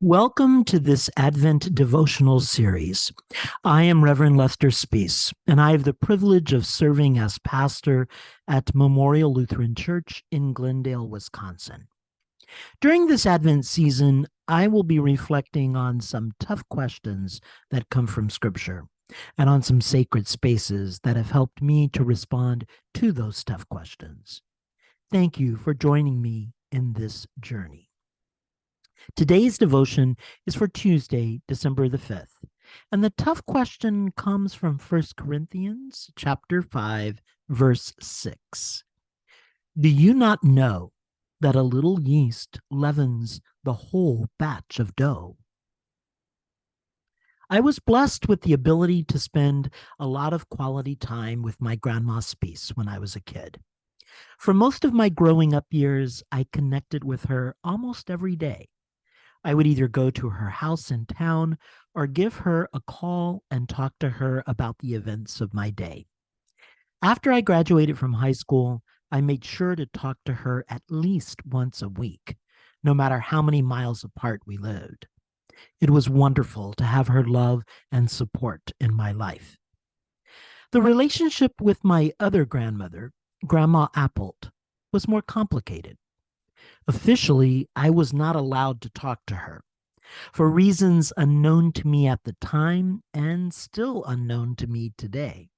Welcome to this Advent devotional series. I am Reverend Lester Spees, and I have the privilege of serving as pastor at Memorial Lutheran Church in Glendale, Wisconsin. During this Advent season, I will be reflecting on some tough questions that come from Scripture and on some sacred spaces that have helped me to respond to those tough questions. Thank you for joining me in this journey. Today's devotion is for Tuesday, December the 5th. And the tough question comes from 1 Corinthians chapter 5, verse 6. Do you not know that a little yeast leavens the whole batch of dough? I was blessed with the ability to spend a lot of quality time with my grandma Spees when I was a kid. For most of my growing up years, I connected with her almost every day. I would either go to her house in town or give her a call and talk to her about the events of my day. After I graduated from high school, I made sure to talk to her at least once a week, no matter how many miles apart we lived. It was wonderful to have her love and support in my life. The relationship with my other grandmother, Grandma Appold, was more complicated. Officially, I was not allowed to talk to her for reasons unknown to me at the time and still unknown to me today.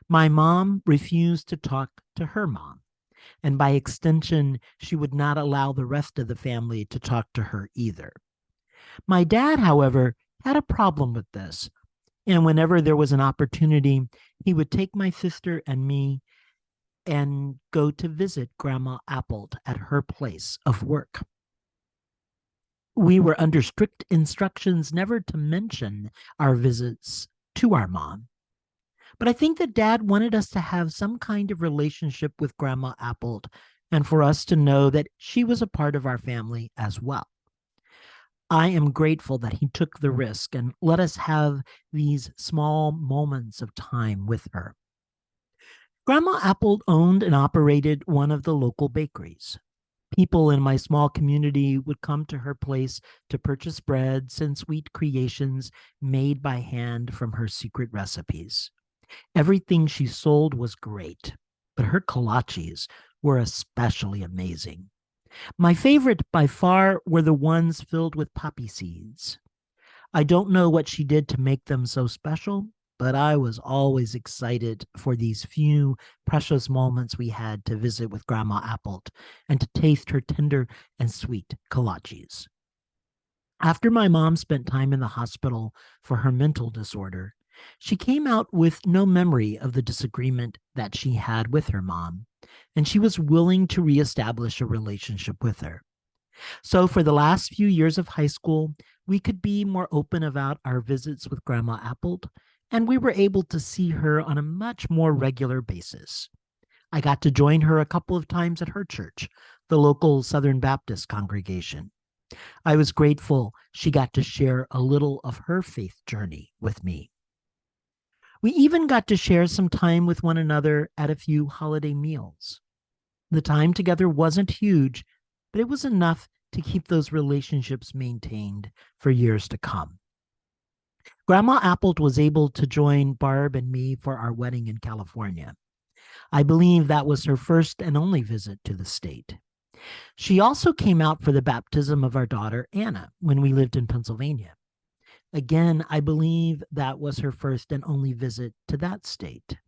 My mom refused to talk to her mom, and by extension, she would not allow the rest of the family to talk to her either. My dad, however, had a problem with this, and whenever there was an opportunity, he would take my sister and me and go to visit Grandma Appold at her place of work. We were under strict instructions never to mention our visits to our mom. But I think that Dad wanted us to have some kind of relationship with Grandma Appold and for us to know that she was a part of our family as well. I am grateful that he took the risk and let us have these small moments of time with her. Grandma Appold owned and operated one of the local bakeries. People in my small community would come to her place to purchase breads and sweet creations made by hand from her secret recipes. Everything she sold was great, but her kolaches were especially amazing. My favorite by far were the ones filled with poppy seeds. I don't know what she did to make them so special, but I was always excited for these few precious moments we had to visit with Grandma Appold and to taste her tender and sweet kolaches. After my mom spent time in the hospital for her mental disorder, she came out with no memory of the disagreement that she had with her mom, and she was willing to reestablish a relationship with her. So for the last few years of high school, we could be more open about our visits with Grandma Appold, and we were able to see her on a much more regular basis. I got to join her a couple of times at her church, the local Southern Baptist congregation. I was grateful she got to share a little of her faith journey with me. We even got to share some time with one another at a few holiday meals. The time together wasn't huge, but it was enough to keep those relationships maintained for years to come. Grandma Appold was able to join Barb and me for our wedding in California. I believe that was her first and only visit to the state. She also came out for the baptism of our daughter, Anna, when we lived in Pennsylvania. Again, I believe that was her first and only visit to that state.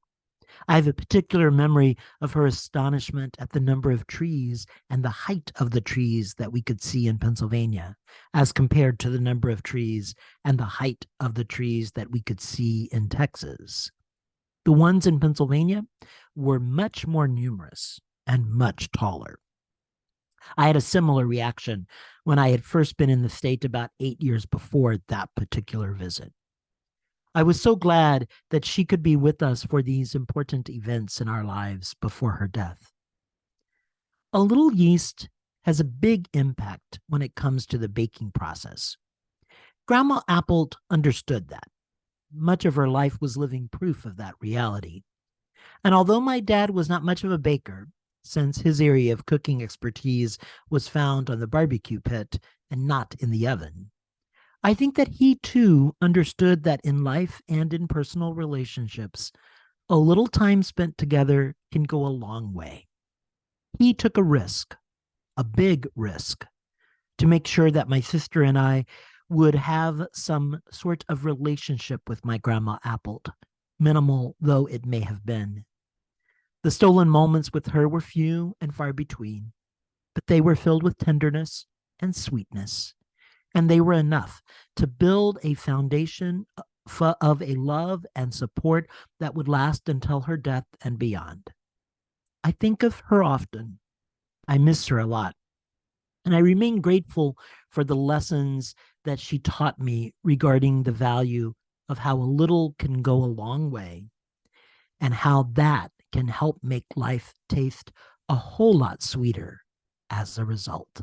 I have a particular memory of her astonishment at the number of trees and the height of the trees that we could see in Pennsylvania, as compared to the number of trees and the height of the trees that we could see in Texas. The ones in Pennsylvania were much more numerous and much taller. I had a similar reaction when I had first been in the state about 8 years before that particular visit. I was so glad that she could be with us for these important events in our lives before her death. A little yeast has a big impact when it comes to the baking process. Grandma Appold understood that. Much of her life was living proof of that reality. And although my dad was not much of a baker, since his area of cooking expertise was found on the barbecue pit and not in the oven, I think that he too understood that in life and in personal relationships, a little time spent together can go a long way. He took a risk, a big risk, to make sure that my sister and I would have some sort of relationship with my grandma Appled, minimal though it may have been. The stolen moments with her were few and far between, but they were filled with tenderness and sweetness, and they were enough to build a foundation of a love and support that would last until her death and beyond. I think of her often. I miss her a lot. And I remain grateful for the lessons that she taught me regarding the value of how a little can go a long way and how that can help make life taste a whole lot sweeter as a result.